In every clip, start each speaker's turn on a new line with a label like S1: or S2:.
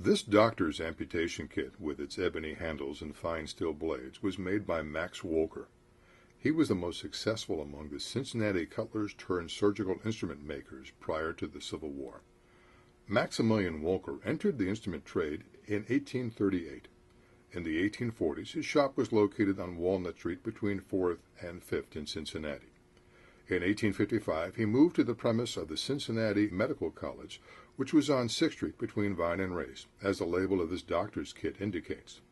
S1: This doctor's amputation kit, with its ebony handles and fine steel blades, was made by Max Wolker. He was the most successful among the Cincinnati cutlers-turned-surgical instrument makers prior to the Civil War. Maximilian Wolker entered the instrument trade in 1838. In the 1840s, his shop was located on Walnut Street between 4th and 5th in Cincinnati. In 1855, he moved to the premise of the Cincinnati Medical College, which was on 6th Street between Vine and Race, as the label of this doctor's kit indicates.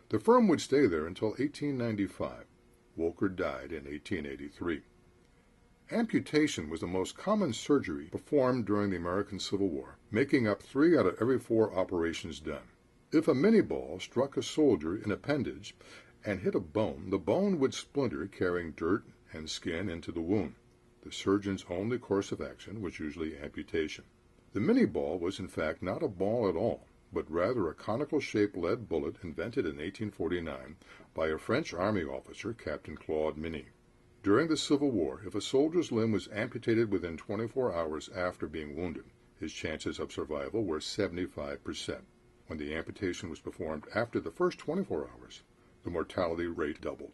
S1: The firm would stay there until 1895. Wolker died in 1883. Amputation was the most common surgery performed during the American Civil War, making up 3 out of every 4 operations done. If a mini ball struck a soldier in appendage and hit a bone, the bone would splinter, carrying dirt and skin into the wound. The surgeon's only course of action was usually amputation. The mini ball was in fact not a ball at all, but rather a conical-shaped lead bullet invented in 1849 by a French Army officer, Captain Claude Mini. During the Civil War, if a soldier's limb was amputated within 24 hours after being wounded, his chances of survival were 75%. When the amputation was performed after the first 24 hours, the mortality rate doubled.